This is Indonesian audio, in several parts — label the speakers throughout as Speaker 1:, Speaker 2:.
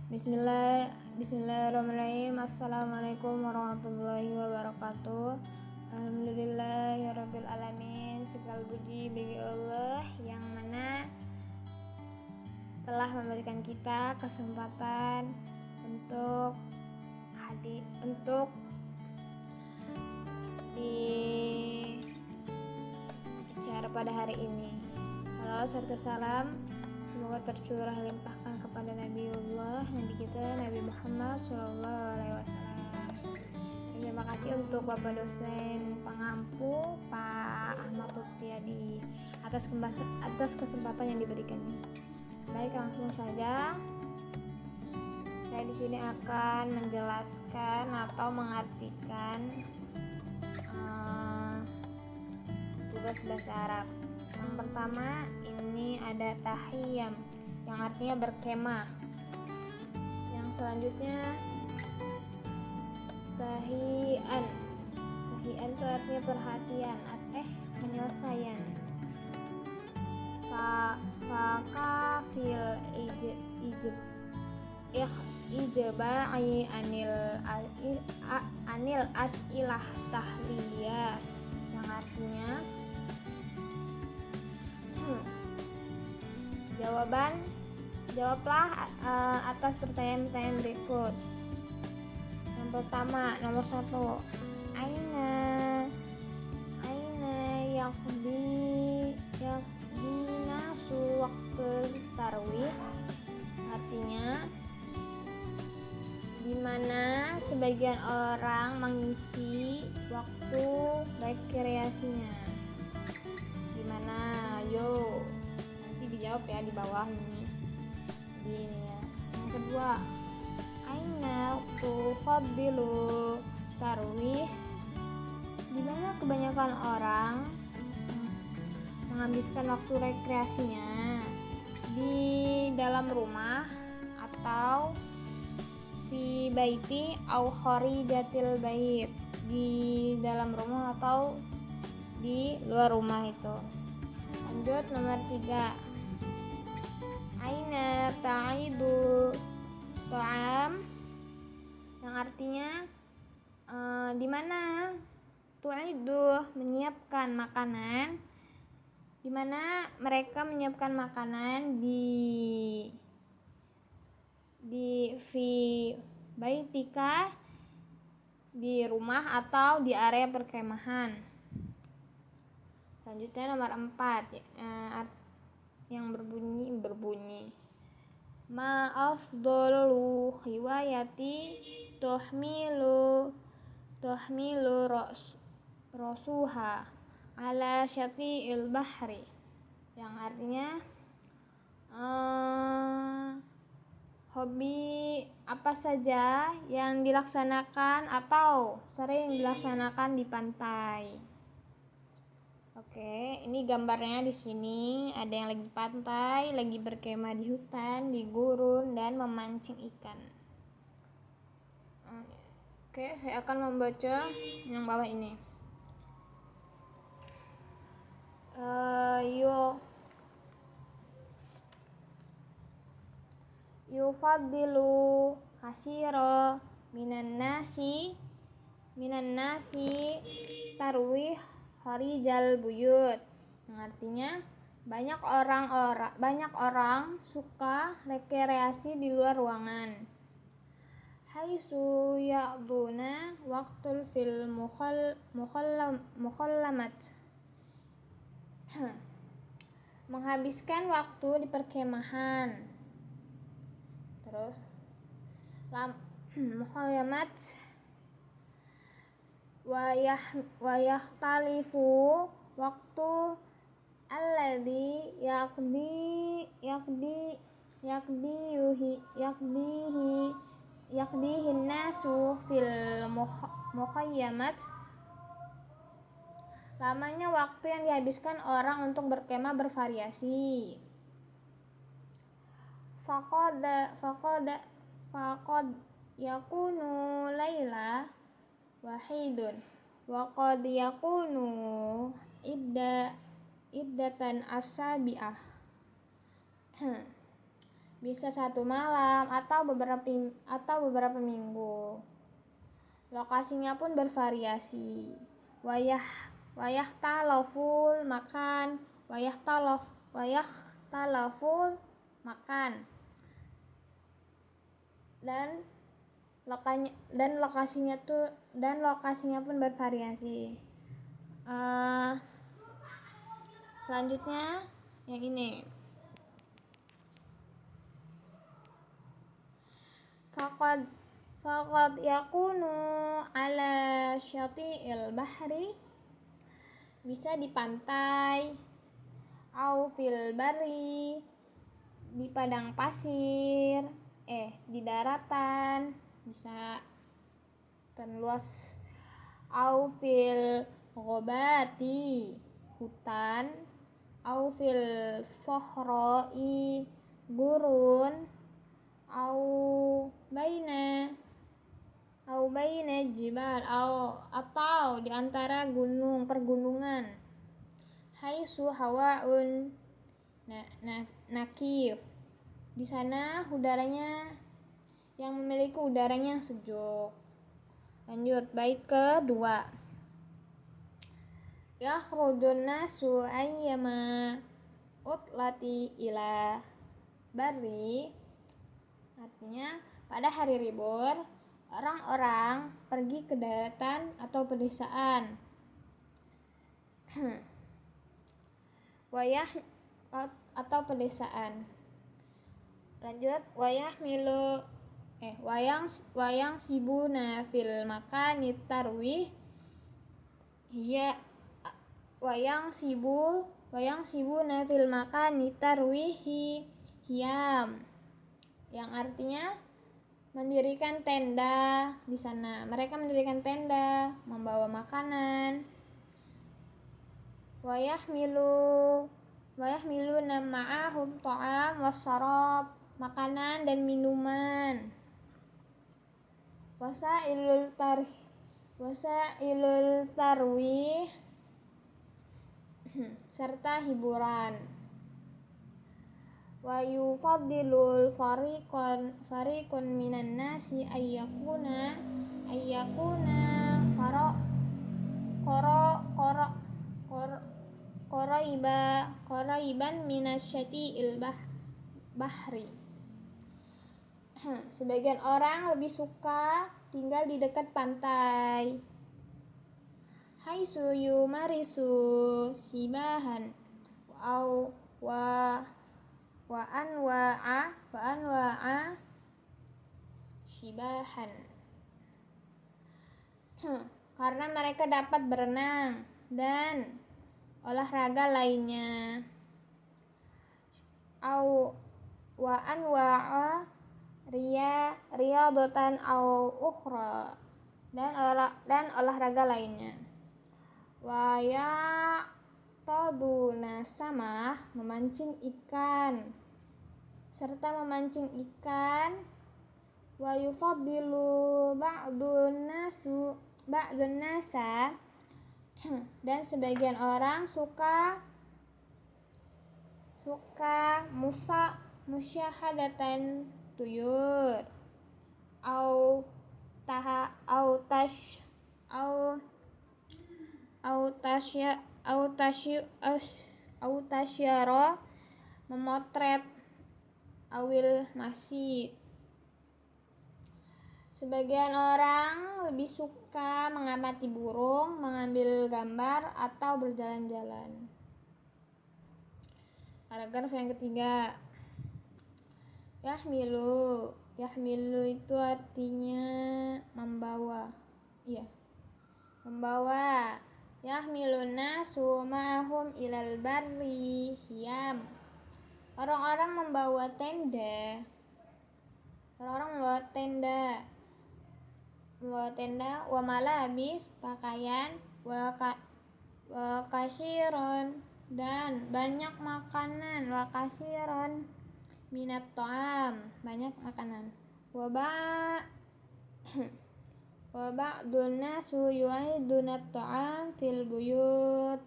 Speaker 1: Bismillahirrahmanirrahim. Assalamualaikum warahmatullahi wabarakatuh. Alhamdulillahirabbil alamin. Segala puji bagi Allah yang mana telah memberikan kita kesempatan untuk di acara pada hari ini. Halo, serta salam semoga tercurah limpahkan kepada Nabi kita Nabi Muhammad SAW. Terima kasih untuk Bapak dosen pengampu Pak Ahmad Lutfiadi atas kesempatan yang diberikannya. Baik, langsung saja. Saya di sini akan menjelaskan atau mengartikan tugas bahasa Arab. Yang pertama, ini ada tahiyam yang artinya berkemah. Yang selanjutnya tahian. Tahian itu artinya perhatian, penyelesaian. Fakafil ijba'i anil as'ilah tahliyah yang artinya jawablah atas pertanyaan-pertanyaan berikut. Yang pertama, nomor 1, Aina nasu waktu tarawih, artinya di mana sebagian orang mengisi waktu rekreasinya. Di mana? Yo, nanti dijawab ya di bawah ini. Ya. Yang kedua, aina tufaddilu tarwih, di mana kebanyakan orang menghabiskan waktu rekreasinya, di dalam rumah atau fi baiti au kharijatil bait, di dalam rumah atau di luar rumah itu. Lanjut, nomor 3, aina ta'idu ta'am, yang artinya di mana tu'idu menyiapkan makanan, di mana mereka menyiapkan makanan di fi baitika, di rumah atau di area perkemahan. Selanjutnya nomor 4, yang berbunyi ma afdalu khiwayati tuhmilu rasuha ala syati'il bahri, yang artinya hobi apa saja yang dilaksanakan atau sering dilaksanakan di pantai. Oke, ini gambarnya di sini ada yang lagi pantai, lagi berkemah di hutan, di gurun, dan memancing ikan. Oke, saya akan membaca yang bawah ini. Yufaddilu kasiro minan nasi tarwih harijal buyut, yang artinya banyak orang suka rekreasi di luar ruangan. Haitsu ya'duna waqtul fil mukhallamat, menghabiskan waktu di perkemahan. Terus mukhallamat wa yakhtalifu waktu alladhi yaqdihi nasu fil mukhayyamat, lamanya waktu yang dihabiskan orang untuk berkemah bervariasi. Faqad yakunu laila wahidun wa qad yakunu iddatan asabi'ah. bisa 1 malam atau beberapa minggu. Lokasinya pun bervariasi. Wayah talaful makan, wayah talaful makan. Dan lokasinya pun bervariasi. Selanjutnya yang ini. Faqad yakunu ala syati'il bahri, bisa di pantai, au fil barri, di padang pasir, di daratan, bisa terluas, au fil ghobati, hutan, au fil sohroi, gurun, au baina jibal, atau di antara pergunungan, haitsu hawaun nakif, di sana yang memiliki udaranya yang sejuk. Lanjut bait kedua. Yakhrujun nasu ayyama utlati ila barri, artinya pada hari libur orang-orang pergi ke daratan atau pedesaan. Atau pedesaan. Lanjut, wayang sibuna fil makani tarwih, wayang sibuna fil makani tarwihi hiyam, yang artinya mendirikan tenda di sana. Mereka mendirikan tenda, membawa makanan. Wayahmiluna ma'ahum ta'am wasyarab, makanan dan minuman. Wasailul tarwih, serta hiburan. Wa yufaddilul fariqun minan nasi ayyakuna qoraiban minasyati'il bahri. Sebagian orang lebih suka tinggal di dekat pantai, haitsu yumarisu sibahan wa anwa'a sibahan, karena mereka dapat berenang dan olahraga lainnya. Wa anwa'a riyadatan au ukhra, dan olahraga lainnya. Wa ya'taduna samah, memancing ikan, serta memancing ikan. Wa yufaddilu ba'dun nasa, dan sebagian orang suka musyahadatan tuyur au tasyara, memotret, awil masjid. Sebagian orang lebih suka mengamati burung, mengambil gambar, atau berjalan-jalan. Paragraf yang ketiga. Yahmilu itu artinya membawa. Membawa. Yahmilun nasu ma'ahum ilal barri hiyam. Orang-orang membawa tenda. Wa malabis, pakaian, wa kasyiron, dan banyak makanan, wa kasyiron minat ta'am, banyak makanan. Wa ba'dun nasu yu'iduna ta'am fil buyut.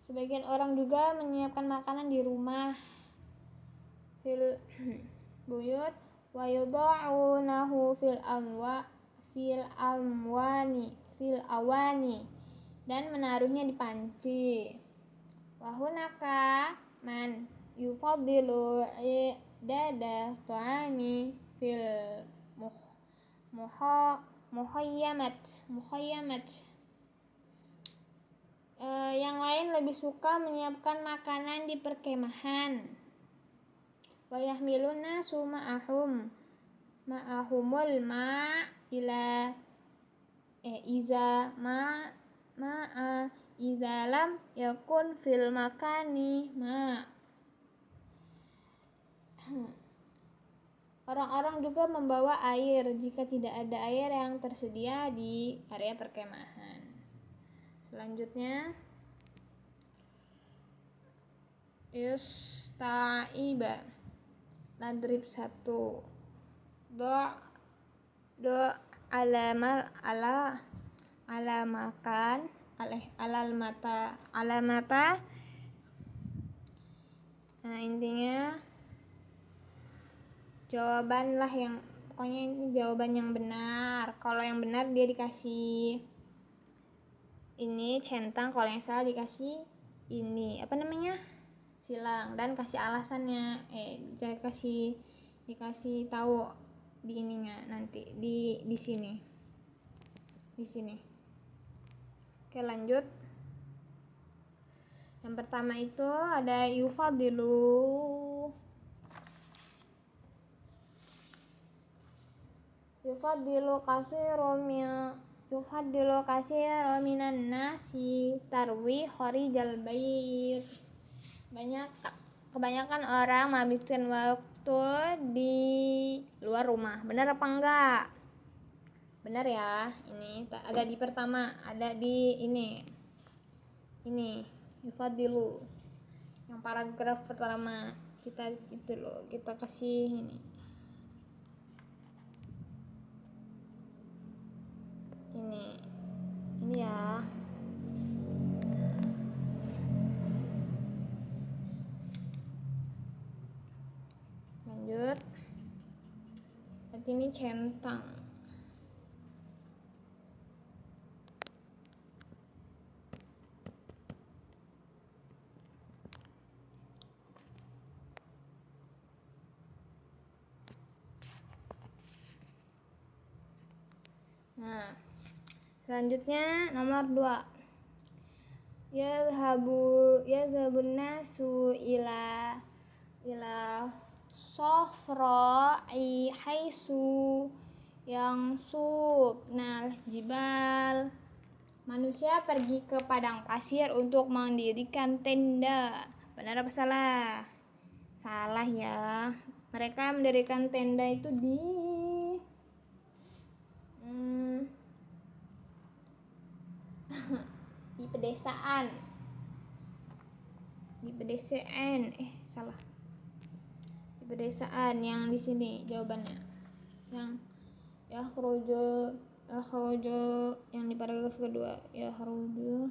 Speaker 1: Sebagian orang juga menyiapkan makanan di rumah. fil buyut wa yudha'unahu fil awani dan menaruhnya di panci. Wa hunaka man yufaddilu i'dada ta'ami fil mukhayyamat. Yang lain lebih suka menyiapkan makanan di perkemahan. Wa yahmiluna ma'ahumul ila iza lam yakun fil makani Orang-orang juga membawa air jika tidak ada air yang tersedia di area perkemahan. Selanjutnya Ista'iba Tadrib 1. Do alamata. Nah, intinya jawabanlah yang pokoknya ini jawaban yang benar. Kalau yang benar dia dikasih ini centang, kalau yang salah dikasih ini silang, dan kasih alasannya dikasih tahu di ininya nanti di sini. Oke, lanjut. Yang pertama itu ada yufadilu kasiru minan nasi tarwi kharijal bait. Kebanyakan orang menghabiskan waktu di luar rumah. Benar apa enggak? Benar ya. Ini ada di pertama, ada di ini yufadilu. Yang paragraf pertama kita itu loh, kita kasih ini ya. Lanjut. Berarti ini centang. Nah, selanjutnya nomor 2. Yazhabun nasu ila sofra'i haisu yang subnal jibal. Manusia pergi ke padang pasir untuk mendirikan tenda. Benar apa salah? Salah ya. Mereka mendirikan tenda itu di pedesaan. Di pedesaan yang di sini jawabannya. Yang yakhruju yang di paragraf kedua, yakhruju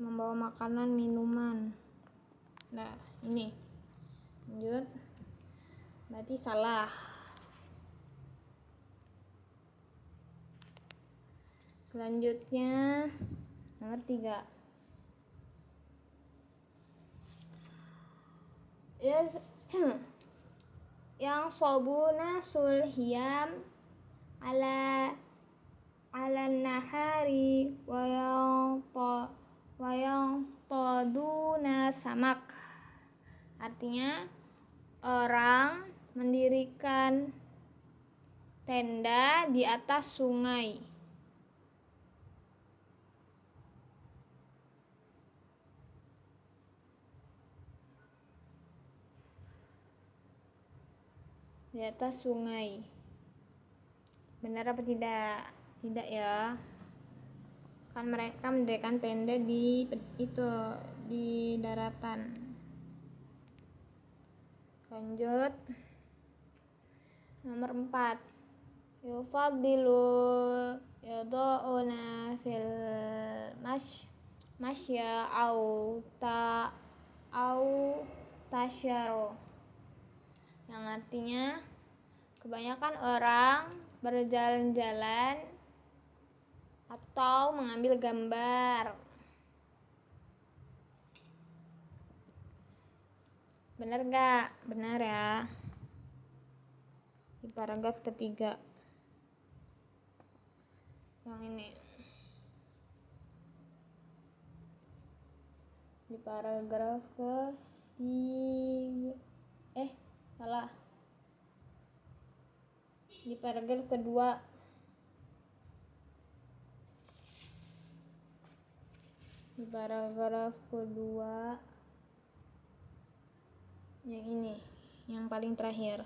Speaker 1: membawa makanan minuman. Nah, ini lanjut. Berarti salah. Selanjutnya nomor 3. Yang sobuna sulhiyam ala nahari wayang toduna samak. Artinya orang mendirikan tenda di atas sungai. Di atas sungai. Benar apa tidak? Tidak ya. Kan mereka mendirikan tenda di daratan. Lanjut. Nomor 4. yufaddilu yada'una fil masya au tasyaru, yang artinya kebanyakan orang berjalan-jalan atau mengambil gambar. Benar gak? Benar ya. Di paragraf ketiga yang ini, di paragraf ketiga salah, di paragraf kedua, di paragraf kedua yang ini, yang paling terakhir.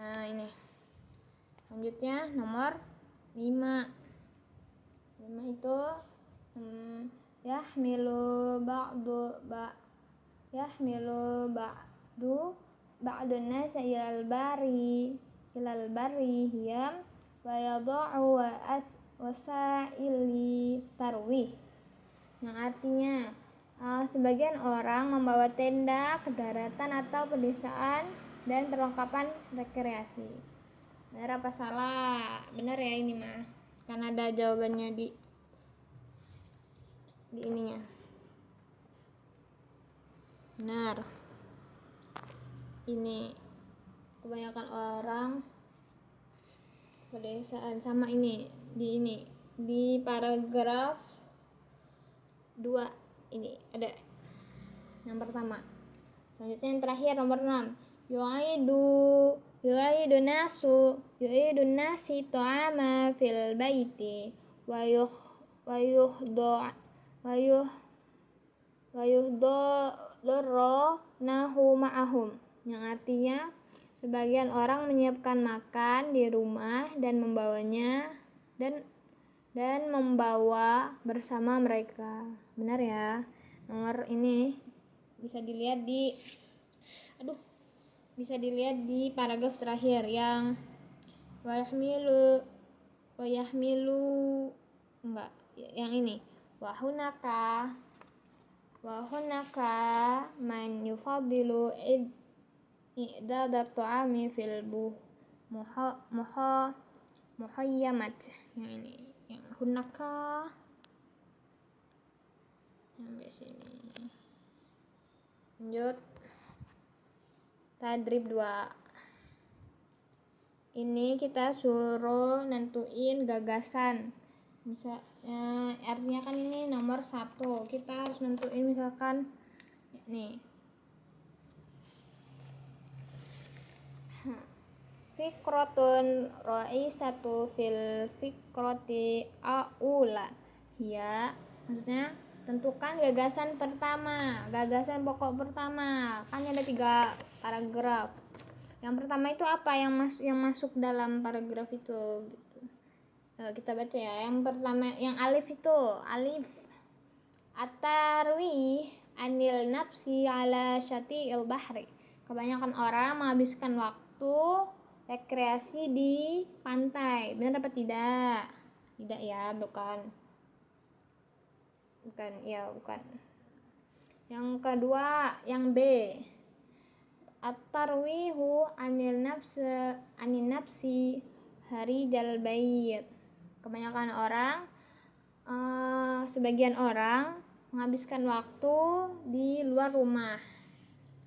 Speaker 1: Nah ini selanjutnya nomor 5 itu yahmilu ba'dun nas ilal bari hiyam wa yada'u wasaili tarwih, yang artinya sebagian orang membawa tenda ke daratan atau pedesaan dan perlengkapan rekreasi. Benar apa salah? Benar ya ini mah, karena ada jawabannya di ininya. Benar. Ini kebanyakan orang pedesaan, sama ini di paragraf 2 ini ada yang pertama. Selanjutnya yang terakhir nomor 6, yu'idu nasi ta'ama fil baiti wa yuhdarahu ma'ahum, yang artinya sebagian orang menyiapkan makan di rumah dan membawa bersama mereka. Benar ya. Nomor ini bisa dilihat di paragraf terakhir yang yang ini wahunaka man yufadilu i'dadat ta'ami fil muhayyamat, yang ini yang hunaka sampai sini. Lanjut tadrib 2. Ini kita suruh nentuin gagasan. Artinya kan ini nomor 1, kita harus nentuin misalkan nih fikrotun ra'isatu fil fikroti aula ya, maksudnya tentukan gagasan pokok pertama. Kan ada 3 paragraf. Yang pertama itu apa yang masuk dalam paragraf itu gitu. Kita baca ya. Yang pertama yang alif itu, alif at-tarwih anil nafsi ala syati'il bahri. Kebanyakan orang menghabiskan waktu rekreasi di pantai. Benar apa tidak? Tidak ya, bukan. Yang kedua, yang B, at-tarwihu anil nafsi harijal bait. Kebanyakan orang, sebagian orang menghabiskan waktu di luar rumah.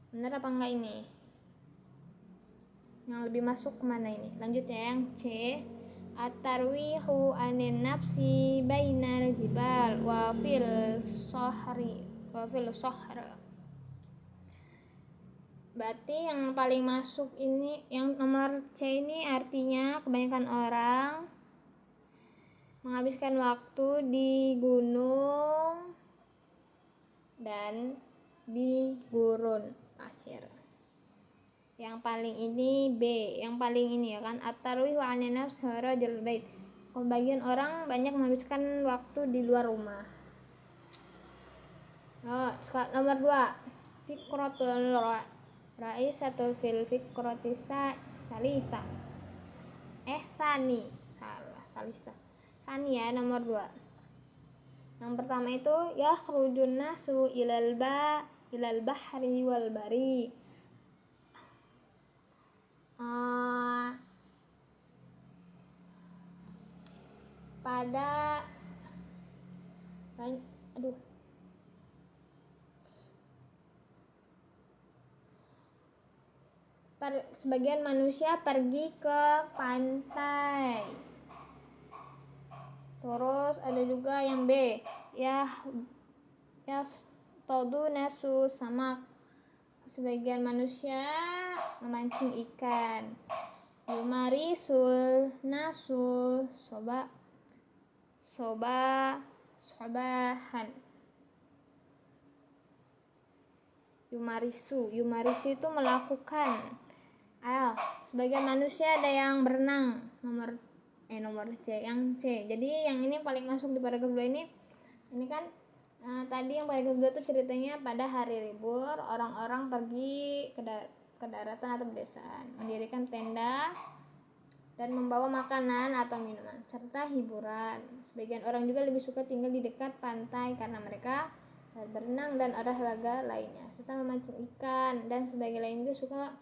Speaker 1: Benar apa enggak ini? Yang lebih masuk kemana ini? Lanjut ya, yang C, at-tarwihu anin nafsi bainal jibal wa fil sohra. Berarti yang paling masuk ini yang nomor C ini, artinya kebanyakan orang menghabiskan waktu di gunung dan di gurun pasir. Yang paling ini B, yang paling ini ya kan, at-tarwih wa anin nafs harajal bait. Kebagian orang banyak menghabiskan waktu di luar rumah. Nomor 2, fikratul Ra'isatul fil fikrati salisa. Sani. Salah, salisa. Sani ya, nomor 2. Yang pertama itu yakhrujun nasu ilal bahri wal bari. Pada sebagian manusia pergi ke pantai. Terus ada juga yang B, yastodu nasu samak. Sebagian manusia memancing ikan. Yumarisul nasu sobahan. Yumarisu itu melakukan. Sebagian manusia ada yang berenang. Nomor C, yang C. Jadi yang ini paling masuk di paragraf 2 ini kan tadi yang paragraf 2 itu ceritanya pada hari libur orang-orang pergi ke daratan atau pedesaan, mendirikan tenda dan membawa makanan atau minuman serta hiburan. Sebagian orang juga lebih suka tinggal di dekat pantai karena mereka berenang dan olahraga lainnya serta memancing ikan, dan sebagian lain juga suka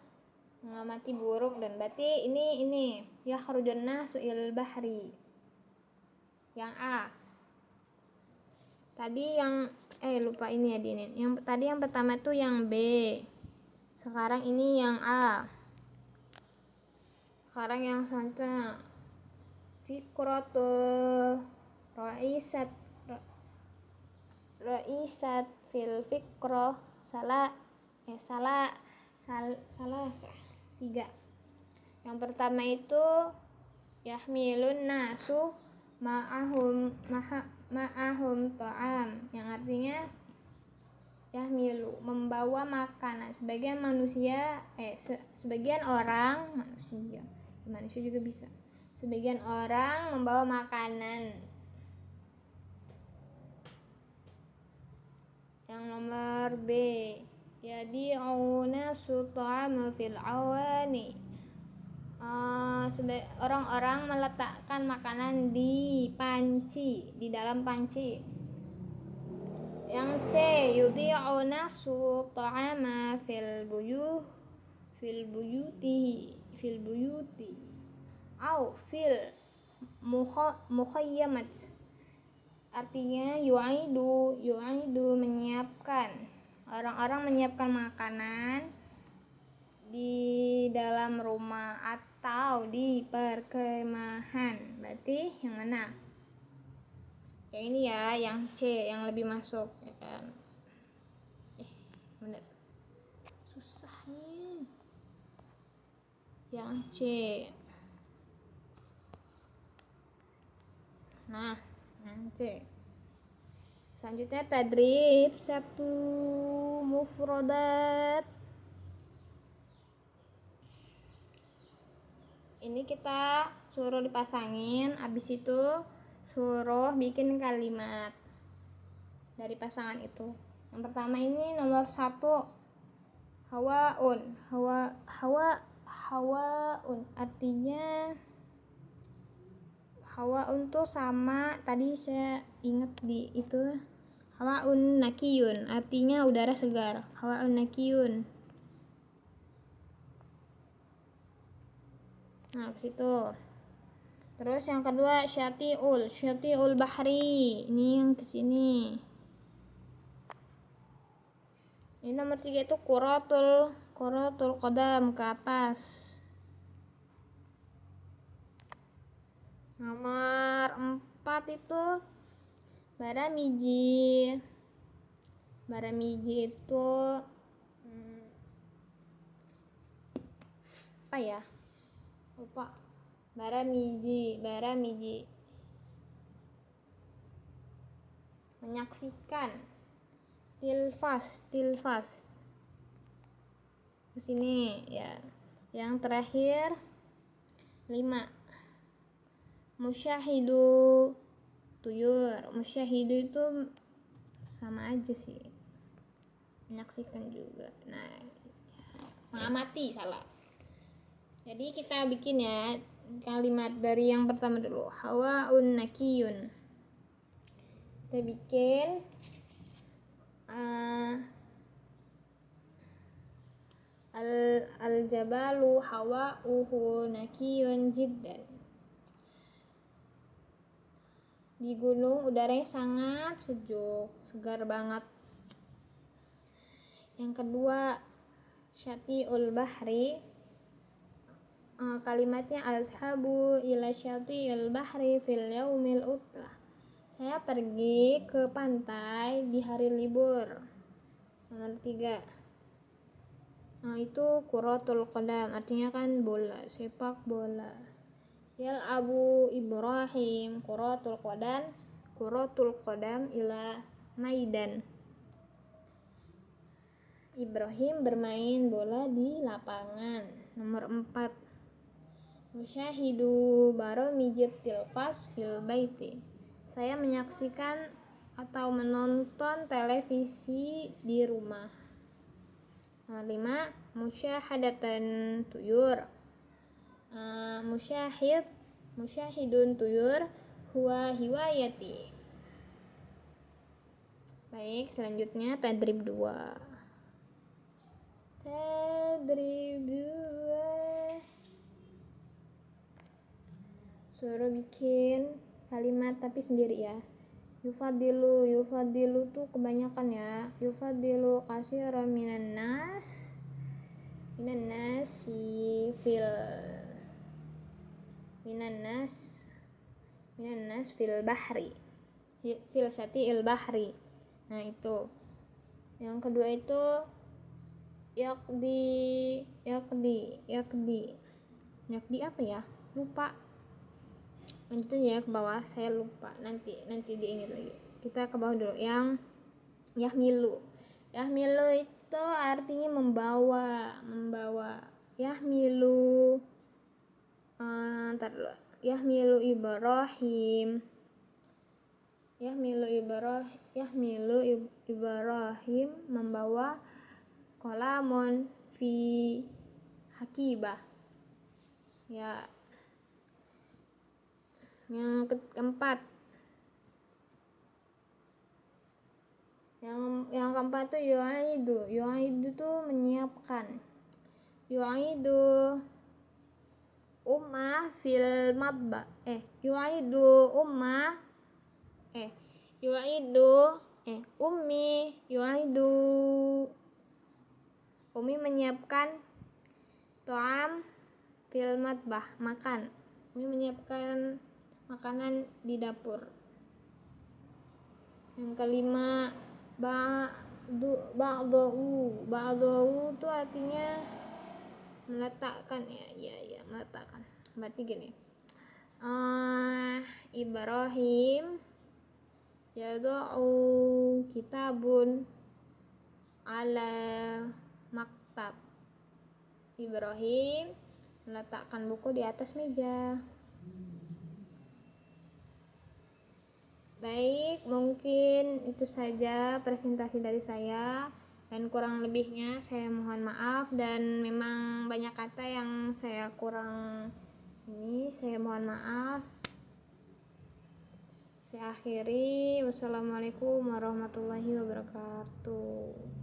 Speaker 1: mengamati burung. Dan berarti ini yakhrujun nasu ilal bahri. Yang A. Tadi yang lupa ini ya Dinin. Yang tadi yang pertama itu yang B. Sekarang ini yang A. Sekarang yang selanjutnya fikratul ra'isat fil fikroh salah 3. Yang pertama itu yahmilun nasu ma'ahum ta'am, yang artinya yahmilu, membawa makanan. Sebagian manusia juga bisa. Sebagian orang membawa makanan. Yang nomor B, yadi'una sut'ama fil awani. Orang-orang meletakkan makanan di dalam panci. Yang C, yudhi'una sut'ama fil buyuti au fil mukhayyamat. Artinya yu'idu menyiapkan. Orang-orang menyiapkan makanan di dalam rumah atau di perkemahan. Berarti yang mana? Yang ini ya, yang C yang lebih masuk ya kan. Bener. Susah nih. Yang C. Nah, yang C. Selanjutnya tadrib 1 mufrodat. Ini kita suruh dipasangin, habis itu suruh bikin kalimat dari pasangan itu. Yang pertama ini nomor 1, hawaun. Hawaun artinya hawaun tuh sama, tadi saya ingat di itu, hawaun nakiyun artinya udara segar. Hawaun nakiyun. Nah, ke situ. Terus yang kedua syati'ul bahri. Ini yang ke sini. Ini nomor 3 itu quratul qadam, ke atas. Nomor 4 itu baramiji. Baramiji itu apa ya? Lupa. Baramiji. Menyaksikan. Tilfas. Ke sini ya. Yang terakhir 5. Musyahidu tuyur. Musyahidu itu sama aja sih, menyaksikan juga. Nah, mengamati, salah. Jadi kita bikin ya kalimat dari yang pertama dulu. Hawaun nakiyun. Kita bikin al-jabalu hawa'uhu nakiyun jiddan. Di gunung udaranya sangat sejuk, segar banget. Yang kedua, syati'ul bahri. Kalimatnya azhabu ila syati'il bahri fil yaumil utlah. Saya pergi ke pantai di hari libur. Nomor 3. Itu kuratul qadam, artinya kan bola, sepak bola. Yal Abu Ibrahim kuratul qadam ila maidan. Ibrahim bermain bola di lapangan. Nomor 4. Musyahidu baromijit tilfas fil baiti. Saya menyaksikan atau menonton televisi di rumah. Nomor 5. Musyahadatan tuyur. Musyahidun tuyur huwa hiwayati. Baik, selanjutnya tadrib 2. Suruh bikin kalimat tapi sendiri ya. Yufadilu tuh kebanyakan ya. Yufadilu katsiran minan nas fil bahri. Fil syati'il bahri. Nah, itu. Yang kedua itu yakdi apa ya? Lupa. Lanjut ya ke bawah, saya lupa, nanti diingat lagi. Kita ke bawah dulu. Yang yahmilu itu artinya membawa. Yahmilu Ibrahim membawa kolamun fi hakibah ya. Yang keempat tuh yu'idu tuh menyiapkan. Yu'idu ummah fil matbah. Ummi menyiapkan to'am fil matbah, makan. Ummi menyiapkan makanan di dapur. Yang kelima, ba'dahu itu artinya meletakkan ya, meletakkan. Berarti gini. Ibrahim yada'u kitabun ala maktab. Ibrahim meletakkan buku di atas meja. Baik, mungkin itu saja presentasi dari saya, dan kurang lebihnya saya mohon maaf, dan memang banyak kata yang saya kurang saya mohon maaf. Saya akhiri, wassalamualaikum warahmatullahi wabarakatuh.